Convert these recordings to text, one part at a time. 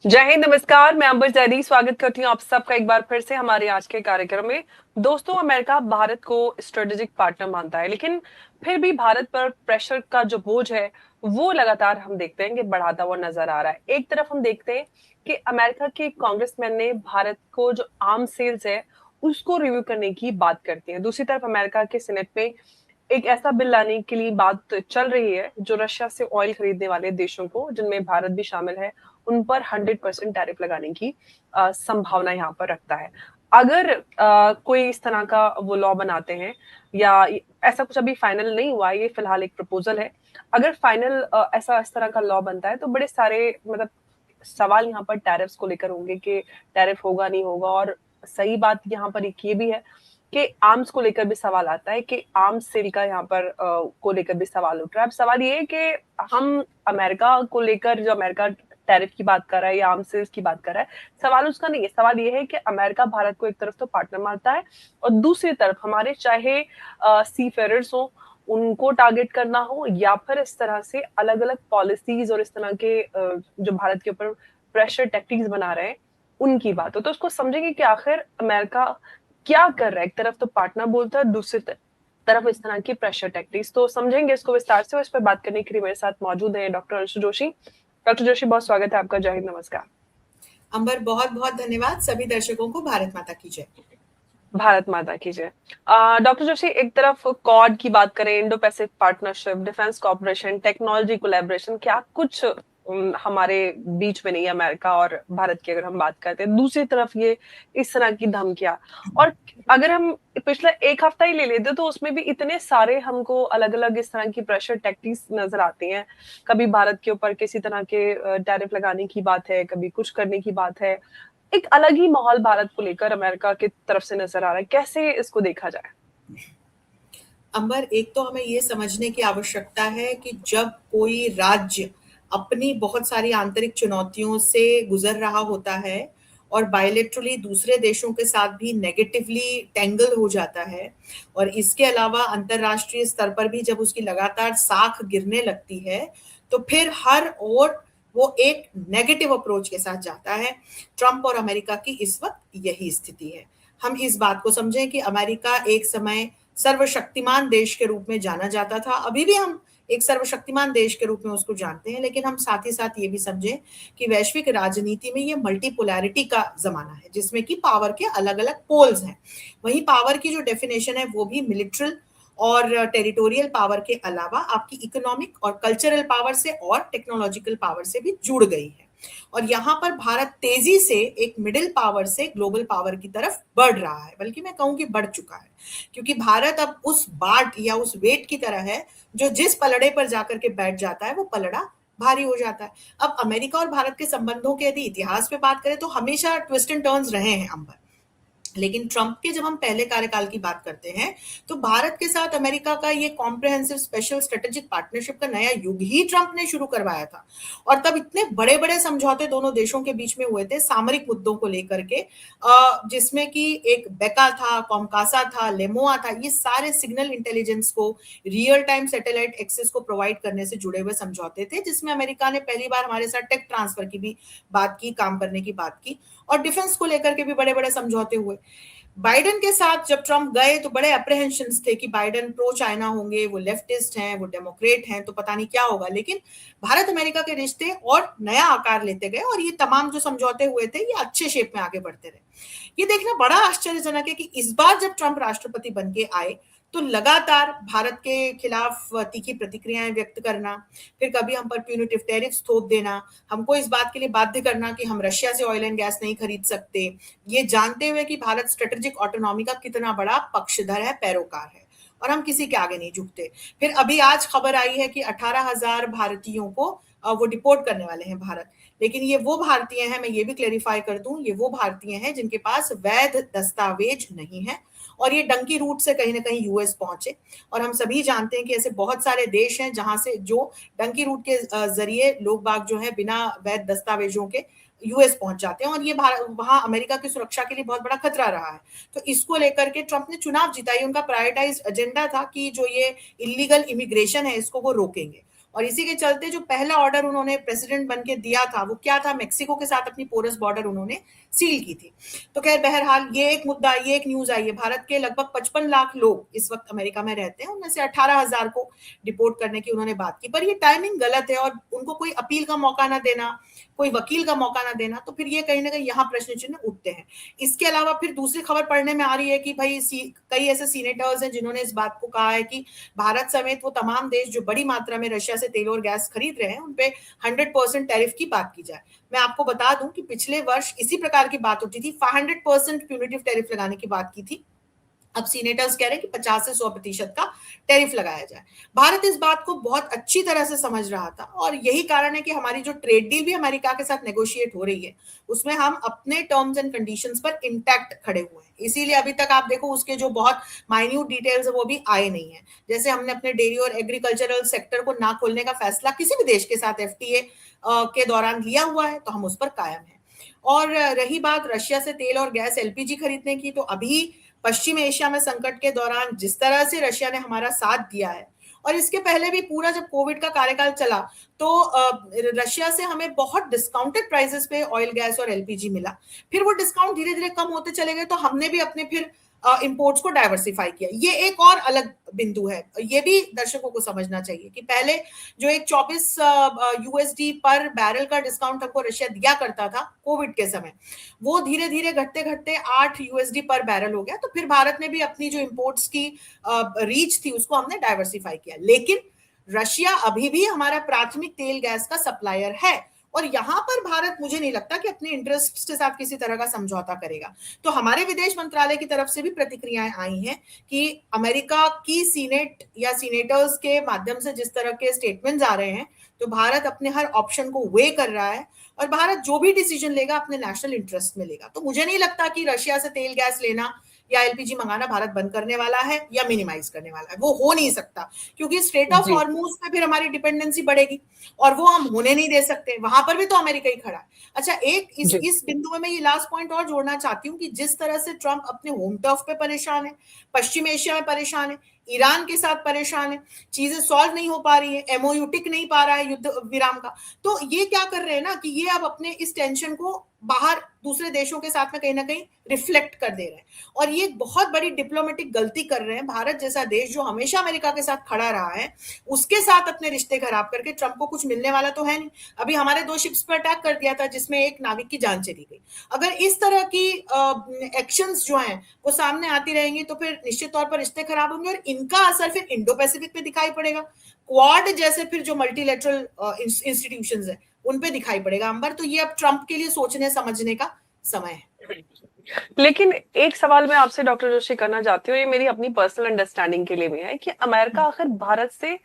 जय हिंद, नमस्कार। मैं अंबर जैदी स्वागत करती हूँ आप सबका एक बार फिर से हमारे आज के कार्यक्रम में। दोस्तों, अमेरिका भारत को स्ट्रेटेजिक पार्टनर मानता है, लेकिन फिर भी भारत पर प्रेशर का जो बोझ है वो लगातार हम देखते हैं कि बढ़ाता हुआ नजर आ रहा है। एक तरफ हम देखते हैं कि अमेरिका के कांग्रेसमैन ने भारत को जो आर्म सेल्स है उसको रिव्यू करने की बात करती है। दूसरी तरफ अमेरिका के सेनेट में एक ऐसा बिल लाने के लिए बात चल रही है जो रशिया से ऑयल खरीदने वाले देशों को, जिनमें भारत भी शामिल है, उन पर 100% टैरिफ लगाने की संभावना यहाँ पर रखता है। अगर कोई इस तरह का वो लॉ बनाते हैं, या ऐसा कुछ अभी फाइनल नहीं हुआ है, ये फिलहाल एक प्रपोजल है। अगर फाइनल ऐसा इस तरह का लॉ बनता है तो बड़े सारे मतलब सवाल यहाँ पर टैरिफ्स को लेकर होंगे कि टैरिफ होगा नहीं होगा। और सही बात यहाँ पर एक ये भी है कि आर्म्स को लेकर भी सवाल आता है कि आर्म्स सेल का यहाँ पर को लेकर भी सवाल उठ रहा है। अब सवाल ये है कि हम अमेरिका को लेकर, जो अमेरिका टैरिफ की बात कर रहा है या आर्म्स सेल्स की बात कर रहा है, सवाल उसका नहीं है। सवाल ये है कि अमेरिका भारत को एक तरफ तो पार्टनर मानता है और दूसरी तरफ हमारे चाहे सी फेरर्स हो उनको टारगेट करना हो, या फिर इस तरह से अलग अलग पॉलिसीज और इस तरह के जो भारत के ऊपर प्रेशर टैक्टिक्स बना रहे हैं उनकी बात हो, तो उसको समझेंगे कि आखिर अमेरिका क्या कर रहा है। एक तरफ तो पार्टनर बोलता है, दूसरी तरफ इस तरह की प्रेशर टैक्टिक्स। तो समझेंगे इसको विस्तार से, और इस पर बात करने के लिए मेरे साथ मौजूद है डॉक्टर अंशु जोशी। डॉक्टर जोशी, बहुत स्वागत है आपका। जय हिंद, नमस्कार। अंबर, बहुत बहुत धन्यवाद। सभी दर्शकों को भारत माता की जय। भारत माता की जय। डॉक्टर जोशी, एक तरफ क्वाड की बात करें, Indo Pacific partnership, defence corporation, technology collaboration, क्या कुछ हमारे बीच में नहीं है अमेरिका और भारत की अगर हम बात करते हैं। दूसरी तरफ ये इस तरह की धमकियां, और अगर हम पिछला एक हफ्ता ही ले लेते तो उसमें भी इतने सारे हमको अलग अलग इस तरह की प्रेशर टैक्टिक्स नजर आती हैं। कभी भारत के ऊपर किसी तरह के टैरिफ लगाने की बात है, कभी कुछ करने की बात है। एक अलग ही माहौल भारत को लेकर अमेरिका की तरफ से नजर आ रहा है। कैसे इसको देखा जाए? अंबर, एक तो हमें ये समझने की आवश्यकता है कि जब कोई राज्य अपनी बहुत सारी आंतरिक चुनौतियों से गुजर रहा होता है और बायलेटरली दूसरे देशों के साथ भी नेगेटिवली टेंगल हो जाता है, और इसके अलावा अंतर्राष्ट्रीय स्तर पर भी जब उसकी लगातार साख गिरने लगती है, तो फिर हर ओर वो एक नेगेटिव अप्रोच के साथ जाता है। ट्रंप और अमेरिका की इस वक्त यही स्थिति है। हम इस बात को समझें कि अमेरिका एक समय सर्वशक्तिमान देश के रूप में जाना जाता था, अभी भी हम एक सर्वशक्तिमान देश के रूप में उसको जानते हैं, लेकिन हम साथ ही साथ ये भी समझें कि वैश्विक राजनीति में ये मल्टीपोलैरिटी का जमाना है, जिसमें कि पावर के अलग अलग पोल्स हैं। वहीं पावर की जो डेफिनेशन है वो भी मिलिट्रल और टेरिटोरियल पावर के अलावा आपकी इकोनॉमिक और कल्चरल पावर से और टेक्नोलॉजिकल पावर से भी जुड़ गई है। और यहाँ पर भारत तेजी से एक मिडिल पावर से ग्लोबल पावर की तरफ बढ़ रहा है, बल्कि मैं कहूँ कि बढ़ चुका है, क्योंकि भारत अब उस बाट या उस वेट की तरह है जो जिस पलड़े पर जाकर के बैठ जाता है वो पलड़ा भारी हो जाता है। अब अमेरिका और भारत के संबंधों के यदि इतिहास पे बात करें तो हमेशा ट्विस्ट एंड टर्न्स रहे हैं, अंबर। लेकिन ट्रंप के जब हम पहले कार्यकाल की बात करते हैं, तो भारत के साथ अमेरिका का ये कॉम्प्रिहेंसिव स्पेशल स्ट्रेटेजिक पार्टनरशिप का नया युग ही ट्रंप ने शुरू करवाया था। और तब इतने बड़े बड़े समझौते दोनों देशों के बीच में हुए थे सामरिक मुद्दों को लेकर के, जिसमें कि एक बेका था, कॉमकासा था, लेमोआ था, ये सारे सिग्नल इंटेलिजेंस को, रियल टाइम सैटेलाइट एक्सेस को प्रोवाइड करने से जुड़े हुए समझौते थे, जिसमें अमेरिका ने पहली बार हमारे साथ टेक ट्रांसफर की भी बात की, काम करने की बात की, और डिफेंस को लेकर के भी बड़े बड़े समझौते हुए। बाइडेन के साथ जब ट्रंप गए तो बड़े अप्रहेंशंस थे कि बाइडेन प्रो चाइना होंगे, वो लेफ्टिस्ट हैं, वो डेमोक्रेट हैं, तो पता नहीं क्या होगा। लेकिन भारत अमेरिका के रिश्ते और नया आकार लेते गए और ये तमाम जो समझौते हुए थे ये अच्छे शेप में आगे बढ़ते रहे। ये देखना बड़ा आश्चर्यजनक है कि इस बार जब ट्रंप राष्ट्रपति बन के आए तो लगातार भारत के खिलाफ तीखी प्रतिक्रियाएं व्यक्त करना, फिर कभी हम पर प्यूनिटिव टैरिफ्स थोप देना, हमको इस बात के लिए बाध्य करना कि हम रशिया से ऑयल एंड गैस नहीं खरीद सकते, ये जानते हुए कि भारत स्ट्रेटेजिक ऑटोनॉमी का कितना बड़ा पक्षधर है, पैरोकार है, और हम किसी के आगे नहीं झुकते। फिर अभी आज खबर आई है कि 18,000 भारतीयों को वो डिपोर्ट करने वाले हैं भारत। लेकिन ये वो भारतीय हैं, मैं ये भी क्लेरिफाई कर दूं, ये वो भारतीय हैं जिनके पास वैध दस्तावेज नहीं है, और ये डंकी रूट से कहीं ना कहीं यूएस पहुंचे। और हम सभी जानते हैं कि ऐसे बहुत सारे देश हैं जहां से जो डंकी रूट के जरिए लोग बाग जो है बिना वैध दस्तावेजों के यूएस पहुंच जाते हैं, और ये वहां अमेरिका की सुरक्षा के लिए बहुत बड़ा खतरा रहा है। तो इसको लेकर के ट्रंप ने चुनाव जीता, ये उनका प्रायोरिटाइज एजेंडा था कि जो ये इलीगल इमिग्रेशन है इसको वो रोकेंगे। और इसी के चलते जो पहला ऑर्डर उन्होंने प्रेसिडेंट बन के दिया था वो क्या था, मेक्सिको के साथ अपनी पोरस बॉर्डर उन्होंने सील की थी। तो खैर बहरहाल ये एक मुद्दा, ये एक न्यूज आई है। भारत के लगभग 55 लाख लोग इस वक्त अमेरिका में रहते हैं, उनमें से 18,000 को डिपोर्ट करने की उन्होंने बात की, पर ये टाइमिंग गलत है और उनको कोई अपील का मौका ना देना, कोई वकील का मौका ना देना, तो फिर ये कहीं ना कहीं यहाँ प्रश्न चिन्ह उठते हैं। इसके अलावा फिर दूसरी खबर पढ़ने में आ रही है कि भाई कई ऐसे सीनेटर्स हैं जिन्होंने इस बात को कहा है कि भारत समेत वो तमाम देश जो बड़ी मात्रा में रशिया से तेल और गैस खरीद रहे हैं उन पे 100% टैरिफ की बात की जाए। मैं आपको बता दूं कि पिछले वर्ष इसी प्रकार की बात उठी थी, 500% प्यूनिटिव टैरिफ लगाने की बात की थी। अब सीनेटर्स कह रहे हैं कि 50 से 100% का टैरिफ लगाया जाए। भारत इस बात को बहुत अच्छी तरह से समझ रहा था और यही कारण है कि हमारी जो ट्रेड डील भी अमेरिका के साथ नेगोशिएट हो रही है उसमें हम अपने टर्म्स एंड कंडीशंस पर इंटैक्ट खड़े हुए हैं। इसीलिए अभी तक आप देखो उसके जो बहुत माइन्यूट डिटेल्स है वो भी आए नहीं है। जैसे हमने अपने डेयरी और एग्रीकल्चरल सेक्टर को ना खोलने का फैसला किसी भी देश के साथ एफटीए के दौरान लिया हुआ है तो हम उस पर कायम है। और रही बात रशिया से तेल और गैस एलपीजी खरीदने की, तो अभी पश्चिम एशिया में संकट के दौरान जिस तरह से रशिया ने हमारा साथ दिया है, और इसके पहले भी पूरा जब कोविड का कार्यकाल चला तो रशिया से हमें बहुत डिस्काउंटेड प्राइसेस पे ऑयल गैस और एलपीजी मिला। फिर वो डिस्काउंट धीरे धीरे कम होते चले गए तो हमने भी अपने फिर इंपोर्ट्स को डाइवर्सिफाई किया। ये एक और अलग बिंदु है, ये भी दर्शकों को समझना चाहिए कि पहले जो एक 24 यूएसडी पर बैरल का डिस्काउंट हमको रशिया दिया करता था कोविड के समय, वो धीरे धीरे घटते घटते 8 यूएसडी पर बैरल हो गया। तो फिर भारत ने भी अपनी जो इंपोर्ट्स की रीच थी उसको हमने डाइवर्सिफाई किया। लेकिन रशिया अभी भी हमारा प्राथमिक तेल गैस का सप्लायर है और यहां पर भारत मुझे नहीं लगता कि अपने इंटरेस्ट के साथ किसी तरह का समझौता करेगा। तो हमारे विदेश मंत्रालय की तरफ से भी प्रतिक्रियाएं आई हैं कि अमेरिका की सीनेट या सीनेटर्स के माध्यम से जिस तरह के स्टेटमेंट्स आ रहे हैं तो भारत अपने हर ऑप्शन को वे कर रहा है और भारत जो भी डिसीजन लेगा अपने नेशनल इंटरेस्ट में लेगा। तो मुझे नहीं लगता कि रशिया से तेल गैस लेना या एलपीजी मंगाना भारत बंद करने वाला है या मिनिमाइज करने वाला है, वो हो नहीं सकता, क्योंकि स्ट्रेट ऑफ जी हॉर्मूज पे फिर हमारी डिपेंडेंसी बढ़ेगी और वो हम होने नहीं दे सकते। वहां पर भी तो अमेरिका ही खड़ा है। अच्छा, एक जी इस बिंदु में मैं ये लास्ट पॉइंट और जोड़ना चाहती हूँ कि जिस तरह से ट्रंप अपने होम टर्फ पे परेशान है, पश्चिम एशिया में परेशान है, ईरान के साथ परेशान है, चीजें सॉल्व नहीं हो पा रही है, एमओयू टिक नहीं पा रहा है युद्ध विराम का, तो ये क्या कर रहे हैं ना कि ये अब अपने इस टेंशन को बाहर दूसरे देशों के साथ में कहीं ना कहीं रिफ्लेक्ट कर दे रहे हैं और ये बहुत बड़ी डिप्लोमेटिक गलती कर रहे हैं। भारत जैसा देश जो हमेशा अमेरिका के साथ खड़ा रहा है उसके साथ अपने रिश्ते खराब करके ट्रंप को कुछ मिलने वाला तो है नहीं। अभी हमारे 2 शिप्स पर अटैक कर दिया था जिसमें एक नाविक की जान चली गई। अगर इस तरह की एक्शंस जो हैं वो सामने आती रहेंगी तो फिर निश्चित तौर पर रिश्ते खराब होंगे और इनका असर फिर इंडो पैसिफिक पे दिखाई पड़ेगा। क्वाड जैसे फिर जो मल्टीलेटरल इंस्टीट्यूशंस है उन पे दिखाई पड़ेगा। अंबर, तो ये अब ट्रंप के लिए सोचने समझने का समय है। लेकिन एक सवाल मैं आपसे डॉक्टर जोशी करना चाहती हूँ, ये मेरी अपनी पर्सनल अंडरस्टैंडिंग के लिए भी है कि अमेरिका आखिर भारत से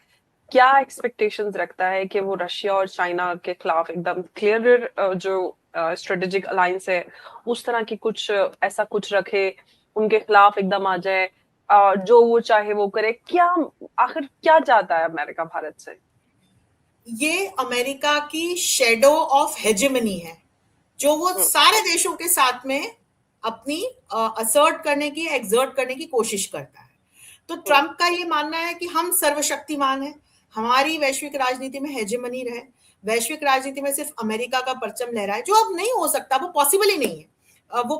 क्या एक्सपेक्टेशंस रखता है कि वो रशिया और चाइना के खिलाफ एकदम क्लियर जो स्ट्रेटेजिक अलायंस है उस तरह की कुछ ऐसा कुछ रखे, उनके खिलाफ एकदम आ जाए, जो वो चाहे वो करे। क्या आखिर क्या चाहता है अमेरिका भारत से? ये अमेरिका की शेडो ऑफ हेजेमनी है जो वो सारे देशों के साथ में अपनी असर्ट करने की, एक्सर्ट करने की कोशिश करता है। तो ट्रंप का ये मानना है कि हम सर्वशक्तिमान हैं, हमारी वैश्विक राजनीति में हेजेमनी रहे, वैश्विक राजनीति में सिर्फ अमेरिका का परचम लहराए, जो अब नहीं हो सकता, वो पॉसिबल ही नहीं है। वो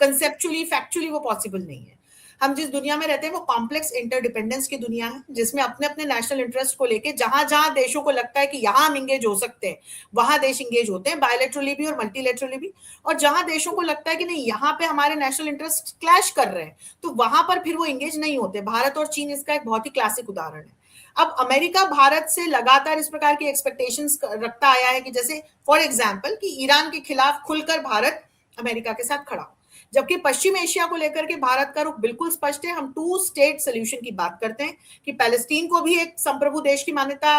कंसेप्चुअली फैक्चुअली वो पॉसिबल नहीं है। हम जिस दुनिया में रहते हैं वो कॉम्प्लेक्स इंटरडिपेंडेंस की दुनिया है जिसमें अपने अपने नेशनल इंटरेस्ट को लेके जहां जहां देशों को लगता है कि यहां हम इंगेज हो सकते हैं वहां देश इंगेज होते हैं, बायोलेटरली भी और मल्टीलेटरली भी। और जहां देशों को लगता है कि नहीं यहाँ पे हमारे नेशनल इंटरेस्ट क्लैश कर रहे हैं तो वहां पर फिर वो इंगेज नहीं होते। भारत और चीन इसका एक बहुत ही क्लासिक उदाहरण है। अब अमेरिका भारत से लगातार इस प्रकार की एक्सपेक्टेशंस रखता आया है कि जैसे फॉर एग्जांपल कि ईरान के खिलाफ खुलकर भारत अमेरिका के साथ खड़ा हो, जबकि पश्चिम एशिया को लेकर के भारत का रुख बिल्कुल स्पष्ट है। हम 2 स्टेट सोल्यूशन की बात करते हैं कि पैलेस्टीन को भी एक संप्रभु देश की मान्यता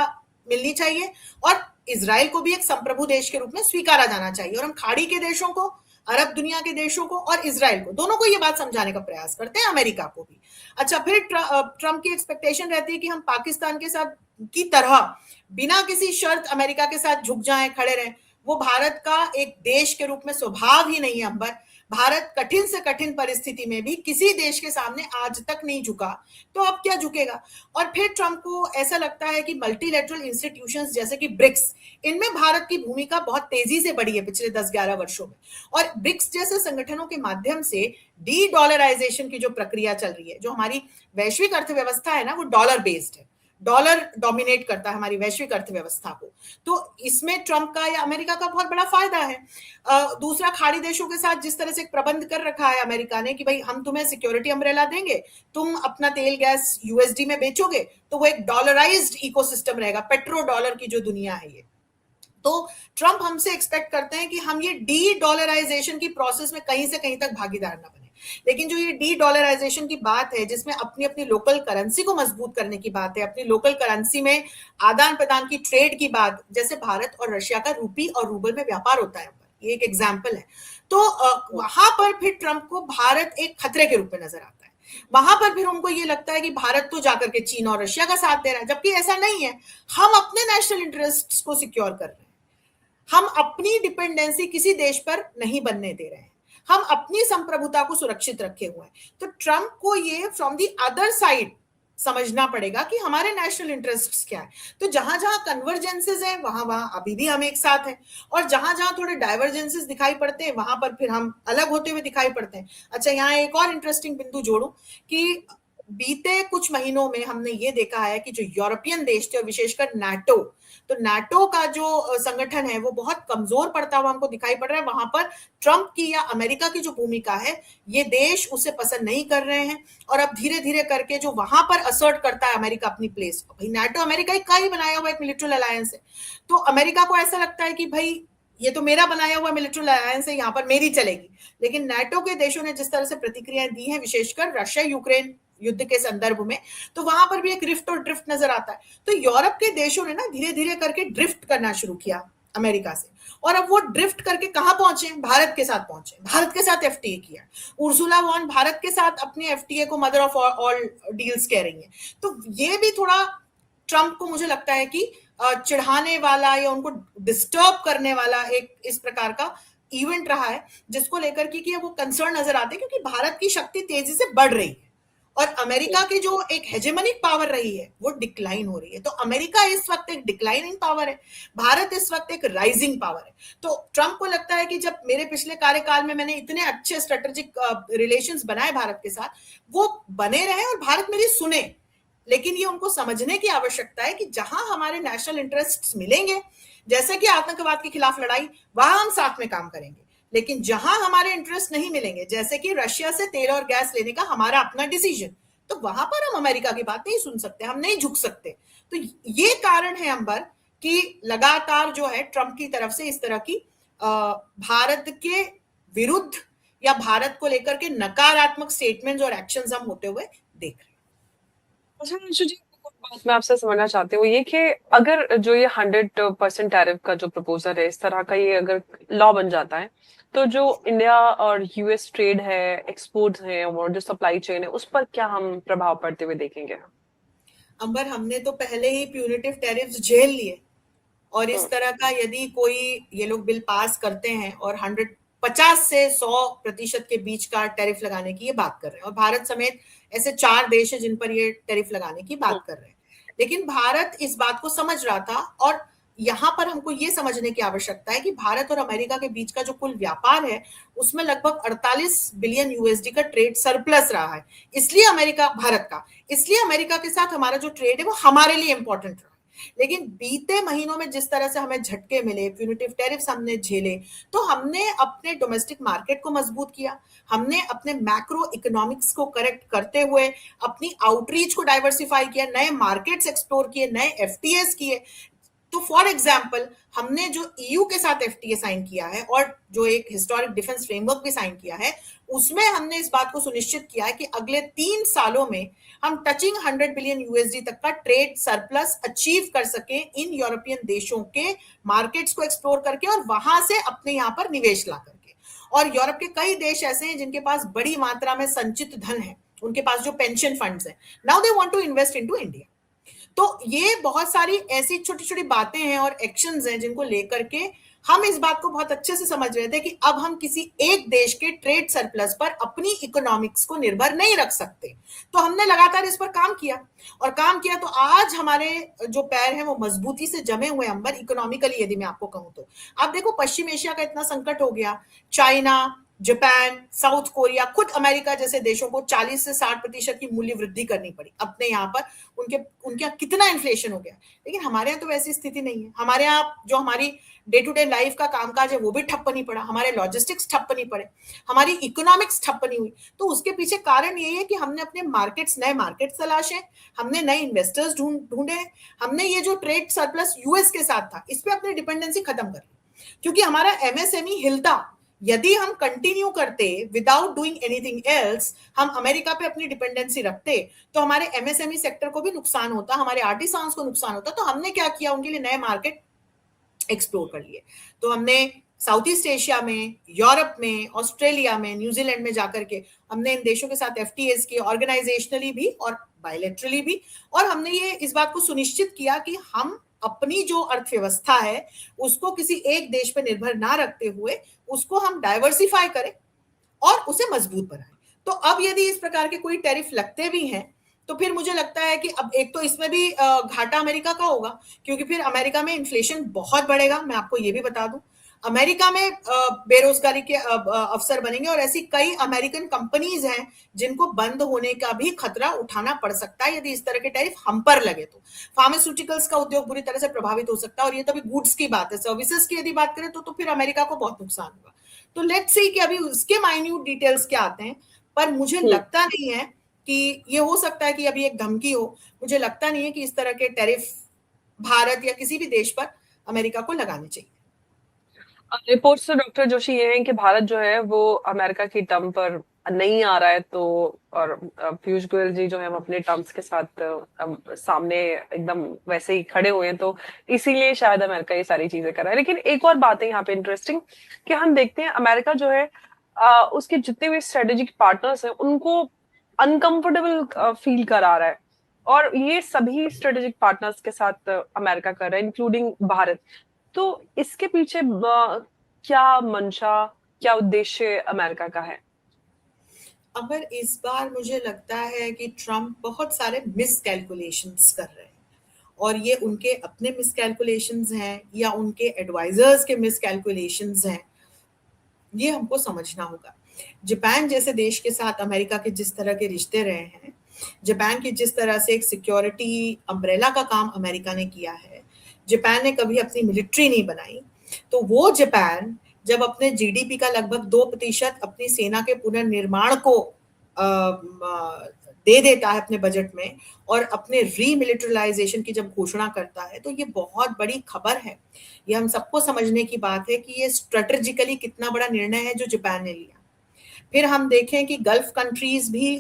मिलनी चाहिए और इजराइल को भी एक संप्रभु देश के रूप में स्वीकारा जाना चाहिए। और हम खाड़ी के देशों को, अरब दुनिया के देशों को और इजराइल को, दोनों को ये बात समझाने का प्रयास करते हैं, अमेरिका को भी। अच्छा, फिर ट्रंप की एक्सपेक्टेशन रहती है कि हम पाकिस्तान के साथ की तरह बिना किसी शर्त अमेरिका के साथ झुक जाएं, खड़े रहें। वो भारत का एक देश के रूप में स्वभाव ही नहीं है अंबर। भारत कठिन से कठिन परिस्थिति में भी किसी देश के सामने आज तक नहीं झुका, तो अब क्या झुकेगा। और फिर ट्रंप को ऐसा लगता है कि मल्टीलैटरल इंस्टीट्यूशंस जैसे कि ब्रिक्स, इनमें भारत की भूमिका बहुत तेजी से बढ़ी है पिछले 10-11 वर्षों में। और ब्रिक्स जैसे संगठनों के माध्यम से डी डॉलराइजेशन की जो प्रक्रिया चल रही है, जो हमारी वैश्विक अर्थव्यवस्था है ना, वो डॉलर बेस्ड है, डॉलर डोमिनेट करता है हमारी वैश्विक अर्थव्यवस्था को। तो इसमें ट्रंप का या अमेरिका का बहुत बड़ा फायदा है। दूसरा, खाड़ी देशों के साथ जिस तरह से एक प्रबंध कर रखा है अमेरिका ने कि भाई हम तुम्हें सिक्योरिटी अम्ब्रेला देंगे, तुम अपना तेल गैस यूएसडी में बेचोगे, तो वो एक डॉलराइज्ड इकोसिस्टम रहेगा, पेट्रो डॉलर की जो दुनिया है ये। तो ट्रंप हमसे एक्सपेक्ट करते हैं कि हम ये डी डॉलराइजेशन की प्रोसेस में कहीं से कहीं तक भागीदार ना बने। लेकिन जो ये डी डॉलराइजेशन की बात है, जिसमें अपनी अपनी लोकल करेंसी को मजबूत करने की बात है, अपनी लोकल करेंसी में आदान प्रदान की ट्रेड की बात, जैसे भारत और रशिया का रूपी और रूबल में व्यापार होता है, ये एक एग्जाम्पल है। तो वहां पर फिर ट्रंप को भारत एक खतरे के रूप में नजर आता है। वहां पर फिर उनको ये लगता है कि भारत तो जाकर के चीन और रशिया का साथ दे रहा है, जबकि ऐसा नहीं है। हम अपने नेशनल इंटरेस्ट को सिक्योर कर रहे हैं, हम अपनी डिपेंडेंसी किसी देश पर नहीं बनने दे रहे हैं, हम अपनी संप्रभुता को सुरक्षित रखे हुए हैं। तो ट्रंप को ये फ्रॉम द अदर साइड समझना पड़ेगा कि हमारे नेशनल इंटरेस्ट्स क्या है। तो जहां जहां कन्वर्जेंसेस हैं वहां वहां अभी भी हम एक साथ हैं, और जहां जहां थोड़े डाइवर्जेंसेस दिखाई पड़ते हैं वहां पर फिर हम अलग होते हुए दिखाई पड़ते हैं। अच्छा, यहाँ एक और इंटरेस्टिंग बिंदु जोड़ूं कि बीते कुछ महीनों में हमने ये देखा है कि जो यूरोपियन देश थे और विशेषकर नाटो, तो नाटो का जो संगठन है वो बहुत कमजोर पड़ता हुआ हमको दिखाई पड़ रहा है। वहां पर ट्रंप की या अमेरिका की जो भूमिका है, ये देश उसे पसंद नहीं कर रहे हैं, और अब धीरे धीरे करके जो वहां पर असर्ट करता है अमेरिका अपनी प्लेस, भाई नाटो अमेरिका का ही बनाया हुआ एक मिलिट्री अलायंस है, तो अमेरिका को ऐसा लगता है कि भाई ये तो मेरा बनाया हुआ मिलिट्री अलायंस है, यहाँ पर मेरी चलेगी। लेकिन नाटो के देशों ने जिस तरह से प्रतिक्रियाएं दी हैं, विशेषकर रशिया यूक्रेन युद्ध के संदर्भ में, तो वहां पर भी एक रिफ्ट और ड्रिफ्ट नजर आता है। तो यूरोप के देशों ने ना धीरे धीरे करके ड्रिफ्ट करना शुरू किया अमेरिका से, और अब वो ड्रिफ्ट करके कहां पहुंचे, भारत के साथ पहुंचे, भारत के साथ एफटीए किया। उर्सुला वॉन भारत के साथ अपनी एफटीए को मदर ऑफ ऑल डील्स कह रही है। तो ये भी थोड़ा ट्रंप को मुझे लगता है कि चिढ़ाने वाला या उनको डिस्टर्ब करने वाला एक इस प्रकार का इवेंट रहा है, जिसको लेकर कि वो कंसर्न नजर आते हैं, क्योंकि भारत की शक्ति तेजी से बढ़ रही है और अमेरिका की जो एक हेजेमनिक पावर रही है वो डिक्लाइन हो रही है। तो अमेरिका इस वक्त एक डिक्लाइनिंग पावर है, भारत इस वक्त एक राइजिंग पावर है। तो ट्रंप को लगता है कि जब मेरे पिछले कार्यकाल में मैंने इतने अच्छे स्ट्रेटेजिक रिलेशंस बनाए भारत के साथ, वो बने रहे और भारत मेरी सुने। लेकिन ये उनको समझने की आवश्यकता है कि जहां हमारे नेशनल इंटरेस्ट्स मिलेंगे, जैसे कि आतंकवाद के खिलाफ लड़ाई, वहां हम साथ में काम करेंगे। लेकिन जहां हमारे इंटरेस्ट नहीं मिलेंगे, जैसे कि रशिया से तेल और गैस लेने का हमारा अपना डिसीजन, तो वहां पर हम अमेरिका की बात नहीं सुन सकते, हम नहीं झुक सकते। तो ये कारण है अंबर कि लगातार जो है ट्रंप की तरफ से इस तरह की भारत के विरुद्ध या भारत को लेकर के नकारात्मक स्टेटमेंट्स और एक्शंस हम होते हुए देख रहे हैं। अच्छा अंशु जी, बात मैं आपसे समझना चाहती हूँ ये कि अगर जो ये 100% टैरिफ का जो प्रपोजल है, इस तरह का ये अगर लॉ बन जाता है, तो जो इंडिया और यूएस ट्रेड है, एक्सपोर्ट्स हैं और जो सप्लाई चेन है, उस पर क्या हम प्रभाव पड़ते हुए देखेंगे? अंबर, हमने तो पहले ही प्यूनिटिव टैरिफ्स झेल लिए, और इस तरह का यदि कोई ये लोग बिल पास करते हैं और 50 से 100% के बीच का टैरिफ लगाने की ये बात कर रहे हैं, और भारत समेत ऐसे 4 देश हैं जिन पर ये टैरिफ लगाने की बात कर रहे हैं। लेकिन भारत इस बात को समझ रहा था, और यहाँ पर हमको ये समझने की आवश्यकता है कि भारत और अमेरिका के बीच का जो कुल व्यापार है उसमें लगभग 48 बिलियन यूएसडी का ट्रेड सरप्लस रहा है। इसलिए अमेरिका, भारत का, इसलिए अमेरिका के साथ हमारा जो ट्रेड है वो हमारे लिए इंपॉर्टेंट रहा। लेकिन बीते महीनों में जिस तरह से हमें झटके मिले, प्यूनिटिव टैरिफ्स हमने झेले, तो हमने अपने डोमेस्टिक मार्केट को मजबूत किया, हमने अपने मैक्रो इकोनॉमिक्स को करेक्ट करते हुए अपनी आउटरीच को डाइवर्सिफाई किया, नए मार्केट्स एक्सप्लोर किए, नए एफटीएस किए। तो फॉर एग्जाम्पल, हमने जो ईयू के साथ एफटीए साइन किया है और जो एक हिस्टोरिक डिफेंस फ्रेमवर्क भी साइन किया है, उसमें हमने इस बात को सुनिश्चित किया है कि अगले 3 सालों में हम टचिंग 100 बिलियन यूएसडी तक का ट्रेड सरप्लस अचीव कर सके इन यूरोपियन देशों के मार्केट्स को एक्सप्लोर करके और वहां से अपने यहाँ पर निवेश ला करके। और यूरोप के कई देश ऐसे हैं जिनके पास बड़ी मात्रा में संचित धन है, उनके पास जो पेंशन फंड्स हैं, now they want to invest into India. तो ये बहुत सारी ऐसी छोटी छोटी बातें हैं और एक्शंस हैं जिनको लेकर के हम इस बात को बहुत अच्छे से समझ रहे थे कि अब हम किसी एक देश के ट्रेड सरप्लस पर अपनी इकोनॉमिक्स को निर्भर नहीं रख सकते। तो हमने लगातार इस पर काम किया और काम किया, तो आज हमारे जो पैर हैं वो मजबूती से जमे हुए अंबर, इकोनॉमिकली यदि मैं आपको कहूं तो। आप देखो पश्चिम एशिया का इतना संकट हो गया, चाइना, जापान, साउथ कोरिया, खुद अमेरिका जैसे देशों को 40 से 60% की मूल्य वृद्धि करनी पड़ी अपने यहाँ पर। उनके उनके यहाँ कितना इन्फ्लेशन हो गया, लेकिन हमारे यहाँ तो वैसी स्थिति नहीं है। हमारे यहाँ जो हमारी डे टू डे लाइफ का कामकाज है वो भी ठप्प नहीं पड़ा, हमारे लॉजिस्टिक्स ठप्प नहीं पड़े, हमारी इकोनॉमिक्स ठप्प नहीं हुई। तो उसके पीछे कारण यही है कि हमने अपने मार्केट्स, नए मार्केट्स तलाशे, हमने नए इन्वेस्टर्स ढूंढे, हमने ये जो ट्रेड सरप्लस यूएस के साथ था इस पे अपनी डिपेंडेंसी खत्म कर ली, क्योंकि हमारा एमएसएमई हिलता। यदि हम कंटिन्यू करते विदाउट डूइंग एनीथिंग एल्स, हम अमेरिका पे अपनी डिपेंडेंसी रखते, तो हमारे एमएसएमई सेक्टर को भी नुकसान होता, हमारे आर्टिसांस को नुकसान होता। तो हमने क्या किया, उनके लिए नए मार्केट एक्सप्लोर कर लिए। तो हमने साउथ ईस्ट एशिया में, यूरोप में, ऑस्ट्रेलिया में, न्यूजीलैंड में जाकर के हमने इन देशों के साथ एफटीएस किए, ऑर्गेनाइजेशनली भी और बायलैटरली भी। और हमने ये इस बात को सुनिश्चित किया कि हम अपनी जो अर्थव्यवस्था है उसको किसी एक देश पर निर्भर ना रखते हुए उसको हम डाइवर्सिफाई करें और उसे मजबूत बनाएं। तो अब यदि इस प्रकार के कोई टैरिफ लगते भी हैं तो फिर मुझे लगता है कि अब एक तो इसमें भी घाटा अमेरिका का होगा, क्योंकि फिर अमेरिका में इन्फ्लेशन बहुत बढ़ेगा। मैं आपको ये भी बता दूं, अमेरिका में बेरोजगारी के अवसर बनेंगे और ऐसी कई अमेरिकन कंपनीज हैं जिनको बंद होने का भी खतरा उठाना पड़ सकता है यदि इस तरह के टैरिफ हम पर लगे। तो फार्मास्यूटिकल्स का उद्योग बुरी तरह से प्रभावित हो सकता है, और ये तो अभी गुड्स की बात है। सर्विसेज की यदि बात करें तो फिर अमेरिका को बहुत नुकसान होगा। तो लेट्स सी कि अभी उसके माइन्यूट डिटेल्स क्या आते हैं, पर मुझे लगता नहीं है कि ये हो सकता है कि अभी एक धमकी हो। मुझे लगता नहीं है कि इस तरह के टैरिफ भारत या किसी भी देश पर अमेरिका को लगाने चाहिए। रिपोर्ट्स तो डॉक्टर जोशी ये हैं कि भारत जो है वो अमेरिका की टर्म पर नहीं आ रहा है, तो और पीयूष गोयल जी जो है वो अपने टर्म्स के साथ सामने एकदम वैसे ही खड़े हुए हैं, तो इसीलिए शायद अमेरिका ये सारी चीजें कर रहा है। लेकिन एक और बात है यहाँ पे इंटरेस्टिंग कि हम देखते हैं अमेरिका जो है उसके जितने भी स्ट्रेटेजिक पार्टनर्स हैं उनको अनकंफर्टेबल फील करा रहा है, और ये सभी स्ट्रेटेजिक पार्टनर्स के साथ अमेरिका कर रहा है इंक्लूडिंग भारत। तो इसके पीछे क्या मंशा, क्या उद्देश्य अमेरिका का है? अगर इस बार मुझे लगता है कि ट्रम्प बहुत सारे मिस कैलकुलेशंस कर रहे हैं, और ये उनके अपने मिस कैलकुलेशंस हैं या उनके एडवाइजर्स के मिस कैलकुलेशंस हैं, ये हमको समझना होगा। जापान जैसे देश के साथ अमेरिका के जिस तरह के रिश्ते रहे हैं, जापान की जिस तरह से एक सिक्योरिटी अम्ब्रेला का काम अमेरिका ने किया है, जापान ने कभी अपनी मिलिट्री नहीं बनाई। तो वो जापान जब अपने जीडीपी का लगभग 2% अपनी सेना के पुनर्निर्माण को दे देता है अपने बजट में, और अपने रीमिलिटराइजेशन की जब घोषणा करता है, तो ये बहुत बड़ी खबर है। ये हम सबको समझने की बात है कि ये स्ट्रेटेजिकली कितना बड़ा निर्णय है जो जापान ने लिया। फिर हम देखें कि गल्फ कंट्रीज भी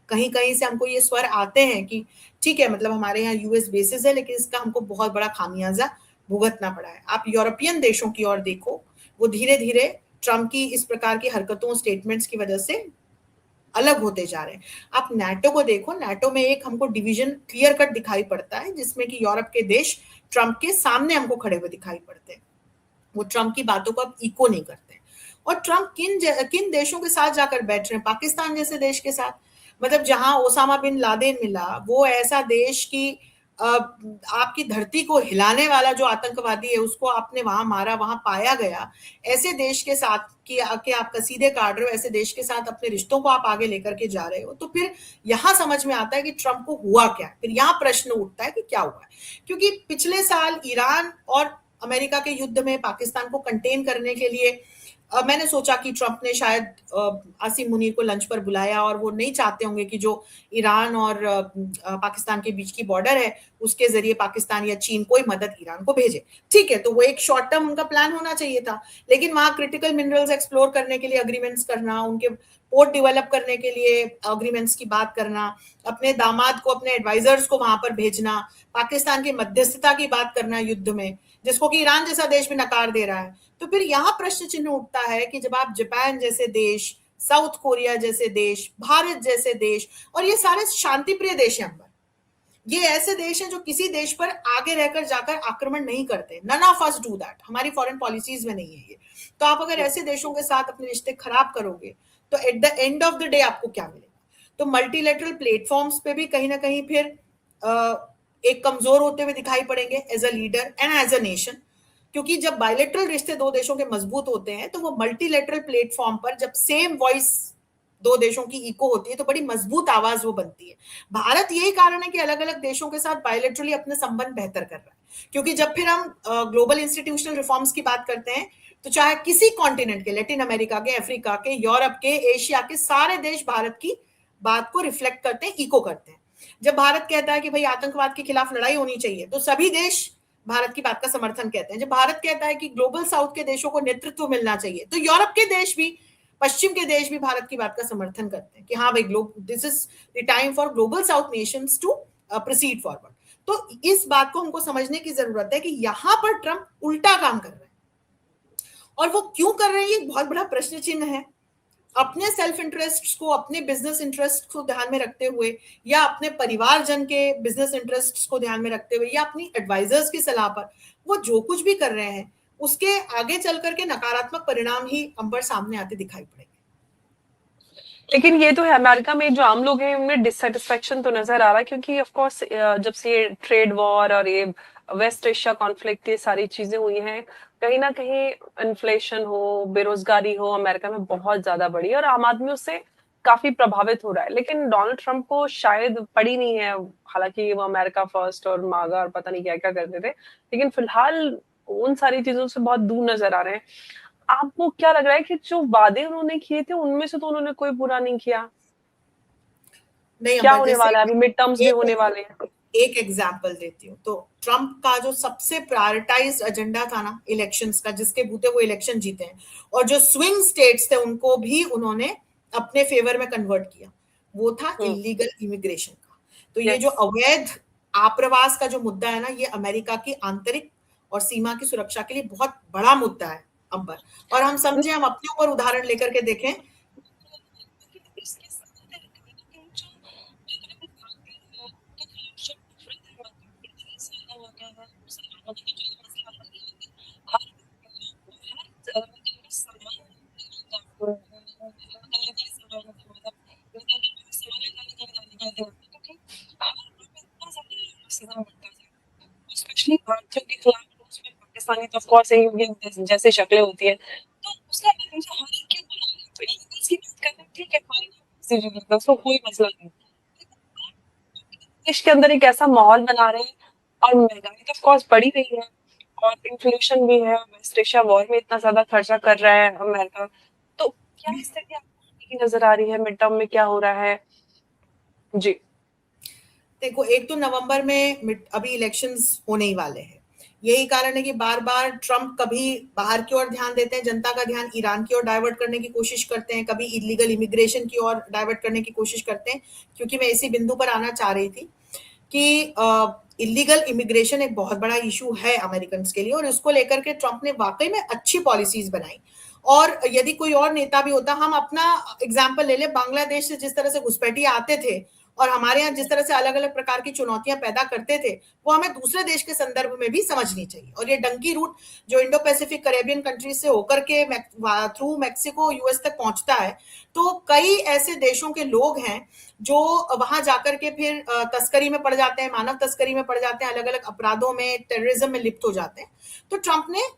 कहीं कहीं से हमको ये स्वर आते हैं कि ठीक है, मतलब हमारे यहाँ यूएस बेसिस है, लेकिन इसका हमको बहुत बड़ा खामियाजा भुगतना पड़ा है। आप यूरोपियन देशों की ओर देखो, वो धीरे धीरे ट्रम्प की इस प्रकार की हरकतों, स्टेटमेंट्स की वजह से अलग होते जा रहे हैं। आप नाटो को देखो, नाटो में एक हमको डिवीजन क्लियर कट दिखाई पड़ता है, जिसमें कि यूरोप के देश ट्रम्प के सामने हमको खड़े हुए दिखाई पड़ते हैं। वो ट्रम्प की बातों को अब इको नहीं करते। और ट्रम्प किन देशों के साथ जाकर बैठ रहे हैं, पाकिस्तान जैसे देश के साथ। मतलब जहां ओसामा बिन लादेन मिला, वो ऐसा देश की आपकी धरती को हिलाने वाला जो आतंकवादी है उसको आपने वहां मारा, वहां पाया गया। ऐसे देश के साथ कि आप कसीदे काट रहे हो, ऐसे देश के साथ अपने रिश्तों को आप आगे लेकर के जा रहे हो, तो फिर यहां समझ में आता है कि ट्रम्प को हुआ क्या। फिर यहाँ प्रश्न उठता है कि क्या हुआ है, क्योंकि पिछले साल ईरान और अमेरिका के युद्ध में पाकिस्तान को कंटेन करने के लिए मैंने सोचा कि ट्रम्प ने शायद आसिम मुनीर को लंच पर बुलाया, और वो नहीं चाहते होंगे कि जो ईरान और पाकिस्तान के बीच की बॉर्डर है उसके जरिए पाकिस्तान या चीन कोई मदद ईरान को भेजे। ठीक है, तो वो एक शॉर्ट टर्म उनका प्लान होना चाहिए था, लेकिन वहां क्रिटिकल मिनरल्स एक्सप्लोर करने के लिए अग्रीमेंट्स करना, उनके पोर्ट डेवलप करने के लिए अग्रीमेंट्स की बात करना, अपने दामाद को, अपने एडवाइजर्स को वहां पर भेजना, पाकिस्तान की मध्यस्थता की बात करना युद्ध में, जिसको कि ईरान जैसा देश भी नकार दे रहा है। तो फिर यहाँ प्रश्न चिन्ह उठता है कि जब आप जापान जैसे देश, साउथ कोरिया जैसे देश, भारत जैसे देश, और ये सारे शांति प्रिय देश हैं अंबर, ये ऐसे देश हैं जो किसी देश पर आगे रहकर जाकर आक्रमण नहीं करते, none of us do that, हमारी फॉरेन पॉलिसीज में नहीं है ये। तो आप अगर ऐसे देशों के साथ अपने रिश्ते खराब करोगे तो at the end of the day आपको क्या मिलेगा? तो मल्टीलेटरल प्लेटफॉर्म्स पे भी कहीं ना कहीं फिर एक कमजोर होते हुए दिखाई पड़ेंगे as a leader and as a nation, क्योंकि जब बायलेटरल रिश्ते दो देशों के मजबूत होते हैं तो वो मल्टीलेटरल प्लेटफॉर्म पर जब सेम वॉइस दो देशों की इको होती है तो बड़ी मजबूत आवाज वो बनती है। भारत यही कारण है कि अलग अलग देशों के साथ बायलेटरली अपने संबंध बेहतर कर रहा है, क्योंकि जब फिर हम ग्लोबल इंस्टीट्यूशनल रिफॉर्म्स की बात करते हैं तो चाहे किसी कॉन्टिनेंट के, लैटिन अमेरिका के, अफ्रीका के, यूरोप के, एशिया के, सारे देश भारत की बात को रिफ्लेक्ट करते हैं, इको करते हैं। जब भारत कहता है कि भाई आतंकवाद के खिलाफ लड़ाई होनी चाहिए तो सभी देश भारत की बात का समर्थन कहते हैं। जब भारत कहता है कि ग्लोबल साउथ के देशों को नेतृत्व मिलना चाहिए तो यूरोप के देश भी, पश्चिम के देश भी भारत की बात का समर्थन करते हैं कि हाँ भाई, this is the time for global south nations to proceed forward. तो इस बात को हमको समझने की जरूरत है कि यहां पर ट्रंप उल्टा काम कर रहे हैं, और वो क्यों कर रहे हैं ये बहुत बड़ा प्रश्न चिन्ह है। अपने सेल्फ इंटरेस्ट को, अपने बिजनेस इंटरेस्ट को ध्यान में रखते हुए, या अपने परिवारजन के बिजनेस इंटरेस्ट को ध्यान में रखते हुए, या अपनी एडवाइजर्स की सलाह पर वो जो कुछ भी कर रहे हैं उसके आगे चल करके नकारात्मक परिणाम ही अंबर सामने आते दिखाई पड़ेंगे। लेकिन ये तो है, अमेरिका में जो आम लोग हैं उनमें डिससेटिस्फेक्शन तो नजर आ रहा है, क्योंकि ऑफ कोर्स जब से ये ट्रेड वॉर और ये वेस्ट एशिया कॉन्फ्लिक्ट, ये सारी चीजें हुई हैं, कहीं ना कहीं इन्फ्लेशन हो, बेरोजगारी हो, अमेरिका में बहुत ज्यादा बढ़ी है और आम आदमी उससे काफी प्रभावित हो रहा है। लेकिन डोनाल्ड ट्रंप को शायद पड़ी नहीं है, हालांकि वो अमेरिका फर्स्ट और मागा और पता नहीं क्या क्या करते थे, लेकिन फिलहाल उन सारी चीजों से बहुत दूर नजर आ रहे हैं। आपको क्या लग रहा है कि जो वादे उन्होंने किए थे उनमें से तो उन्होंने कोई पूरा नहीं किया? नहीं क्या अंबर, होने जैसे वाला है, अभी मिड टर्म्स भी होने वाले हैं। एक एग्जाम्पल देती हूँ। तो ट्रंप का जो सबसे प्रायोरिटाइज एजेंडा था ना इलेक्शंस का, जिसके बूते वो इलेक्शन जीते हैं, और जो स्विंग स्टेट्स थे उनको भी उन्होंने अपने फेवर में कन्वर्ट किया, वो था इलीगल इमिग्रेशन का। तो ये जो अवैध आप्रवास का जो मुद्दा है ना, ये अमेरिका की आंतरिक और सीमा की सुरक्षा के लिए बहुत बड़ा मुद्दा है अंबर। और हम समझे, हम अपने ऊपर उदाहरण लेकर के देखें। स्पेशली भारतीयों के खिलाफ, उसमें पाकिस्तानी तो ऑफ कोर्स जैसे शक्लें होती है, तो उसका हर एक के तो इलीगल्स की बात करना ठीक है, फॉरेन उसको कोई मसला नहीं। देश के अंदर एक ऐसा माहौल बना रहे हैं, और महंगाई तो ऑफ कोर्स बढ़ी रही है और इन्फ्लेशन भी है, वेस्ट एशिया वॉर में इतना ज्यादा खर्चा कर रहा है अमेरिका, तो क्या स्थिति आपको नजर आ रही है? मिड टर्म में क्या हो रहा है? जी देखो, एक तो नवंबर में अभी इलेक्शंस होने ही वाले हैं। यही कारण है कि बार बार ट्रंप कभी बाहर की ओर ध्यान देते हैं, जनता का ध्यान ईरान की ओर डाइवर्ट करने की कोशिश करते हैं, कभी इलीगल इमिग्रेशन की ओर डाइवर्ट करने की कोशिश करते हैं। क्योंकि मैं इसी बिंदु पर आना चाह रही थी कि इलीगल इमिग्रेशन एक बहुत बड़ा इशू है अमेरिकन के लिए, और इसको लेकर के ट्रंप ने वाकई में अच्छी पॉलिसीज बनाई। और यदि कोई और नेता भी होता, हम अपना एग्जाम्पल ले ले, बांग्लादेश से जिस तरह से घुसपैठिए आते थे और हमारे यहाँ जिस तरह से अलग अलग प्रकार की चुनौतियां पैदा करते थे, वो हमें दूसरे देश के संदर्भ में भी समझनी चाहिए। और ये डंकी रूट जो इंडो पैसिफिक कैरेबियन कंट्रीज से होकर के थ्रू मैक्सिको यूएस तक पहुंचता है, तो कई ऐसे देशों के लोग हैं जो वहां जाकर के फिर तस्करी में पड़ जाते हैं, मानव तस्करी में पड़ जाते हैं, अलग अलग अपराधों में, टेररिज्म में लिप्त हो जाते हैं। तो ट्रंप ने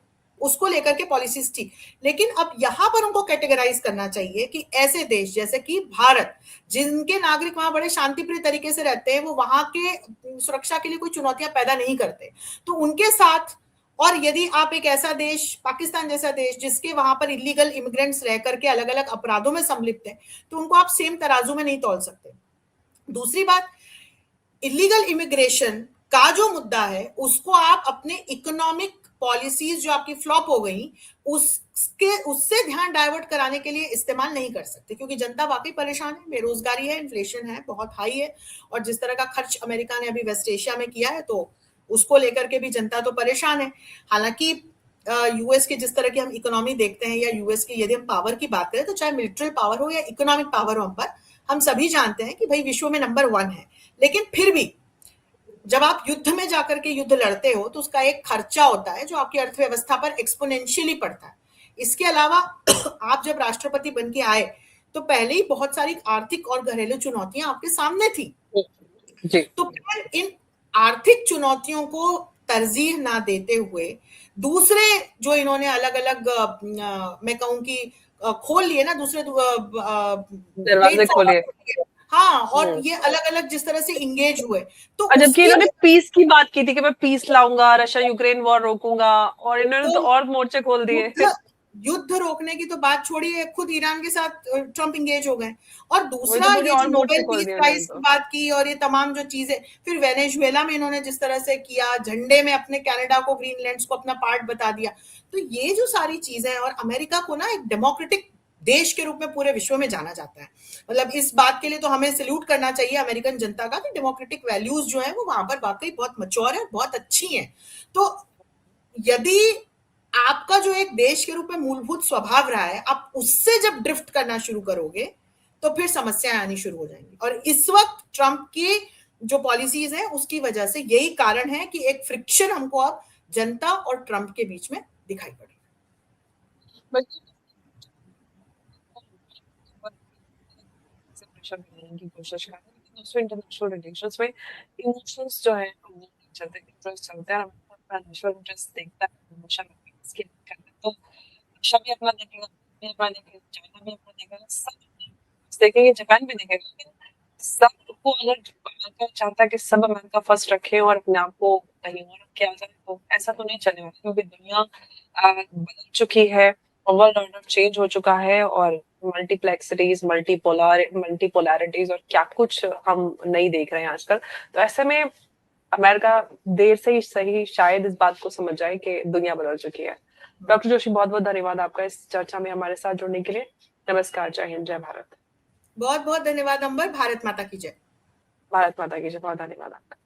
उसको लेकर के पॉलिसीज थी। लेकिन अब यहां पर उनको कैटेगराइज करना चाहिए कि ऐसे देश जैसे कि भारत, जिनके नागरिक वहां बड़े शांतिप्रिय तरीके से रहते हैं, वो वहां के सुरक्षा के लिए कोई चुनौतियां पैदा नहीं करते, तो उनके साथ, और यदि आप एक ऐसा देश, पाकिस्तान जैसा देश, जिसके वहां पर इलीगल इमिग्रेंट्स रह करके अलग अलग अपराधों में सम्मिलित हैं, तो उनको आप सेम तराजू में नहीं तोल सकते। दूसरी बात, इलीगल इमिग्रेशन का जो मुद्दा है उसको आप अपने इकोनॉमिक पॉलिसीज जो आपकी फ्लॉप हो गई उससे ध्यान डाइवर्ट कराने के लिए इस्तेमाल नहीं कर सकते, क्योंकि जनता वाकई परेशान है, बेरोजगारी है, इन्फ्लेशन है, बहुत हाई है, और जिस तरह का खर्च अमेरिका ने अभी वेस्ट एशिया में किया है, तो उसको लेकर के भी जनता तो परेशान है। हालांकि यूएस की जिस तरह की हम इकोनॉमी देखते हैं, या यूएस की यदि हम पावर की बात करें, तो चाहे मिलिट्री पावर हो या इकोनॉमिक पावर हो, हम सभी जानते हैं कि भाई विश्व में नंबर 1 है। लेकिन फिर भी जब आप युद्ध में जाकर के युद्ध लड़ते हो तो उसका एक खर्चा होता है जो आपकी अर्थव्यवस्था पर एक्सपोनेंशियली पड़ता है। इसके अलावा आप जब राष्ट्रपति बन के आए तो पहले ही बहुत सारी आर्थिक और घरेलू चुनौतियां आपके सामने थी। जी। तो फिर इन आर्थिक चुनौतियों को तरजीह ना देते हुए दूसरे जो इन्होंने अलग अलग मैं कहूं कि खोल लिए ना दूसरे दरवाजे प्लेटफॉर्म। खोले। हाँ, और ये अलग अलग जिस तरह से इंगेज हुए तो और जबकि उसकी इन्होंने पीस की बात की थी कि मैं पीस लाऊंगा, रशिया यूक्रेन वॉर रोकूंगा, और इन्होंने तो तो और मोर्चे खोल दिए। युद्ध युद्ध रोकने की तो बात छोड़िए, खुद ईरान के साथ ट्रंप इंगेज हो गए। और वही दूसरा तो बोलिए, ये और जो मोर्चे नोबेल खोल पीस दिए इन्होंने प्राइज की तो। बात की और ये तमाम जो चीजें, फिर वेनेजुएला में इन्होंने जिस तरह से किया, झंडे में अपने कनाडा को, ग्रीनलैंड को अपना पार्ट बता दिया। तो ये जो सारी चीजें हैं, और अमेरिका को ना एक डेमोक्रेटिक देश के रूप में पूरे विश्व में जाना जाता है। मतलब इस बात के लिए तो हमें सल्यूट करना चाहिए अमेरिकन जनता का कि डेमोक्रेटिक वैल्यूज जो है वो वहां पर वाकई बहुत मच्योर है, बहुत अच्छी हैं। तो यदि आपका जो एक देश के रूप में मूलभूत स्वभाव रहा है, आप उससे जब ड्रिफ्ट करना शुरू करोगे तो फिर समस्याएं आनी शुरू हो जाएंगी। और इस वक्त ट्रंप की जो पॉलिसीज है उसकी वजह से यही कारण है कि एक फ्रिक्शन हमको अब जनता और ट्रंप के बीच में दिखाई पड़ रही प्रेशर बनाने की कोशिश कर रहे हैं, लेकिन दोस्तों इंटरनेशनल रिलेशंस में इमोशंस जो है वो चलते, इंटरेस्ट चलते हैं, अपना नेशनल इंटरेस्ट देखता है हमेशा इसके करता है। तो रशिया भी अपना देखेगा, भी अपना देखेगा, चाइना भी अपना देखेगा, सब देखेंगे, जापान भी देखेगा, लेकिन सबको अगर अमेरिका चाहता है कि सब अमेरिका फर्स्ट रखें और अपने आप को कहीं और किया जाए, तो ऐसा तो नहीं चलेगा, क्योंकि दुनिया बदल चुकी है, वर्ल्ड ऑर्डर चेंज हो चुका है, और मल्टीप्लेक्सिटीज, मल्टीपोलैरिटीज और क्या कुछ हम नहीं देख रहे हैं आजकल। तो ऐसे में अमेरिका देर से ही सही शायद इस बात को समझ जाए कि दुनिया बदल चुकी है। डॉक्टर जोशी, बहुत बहुत धन्यवाद आपका इस चर्चा में हमारे साथ जुड़ने के लिए। नमस्कार, जय हिंद, जय भारत। बहुत बहुत धन्यवाद अंबर। भारत माता की जय। भारत माता की जय। बहुत धन्यवाद आपका।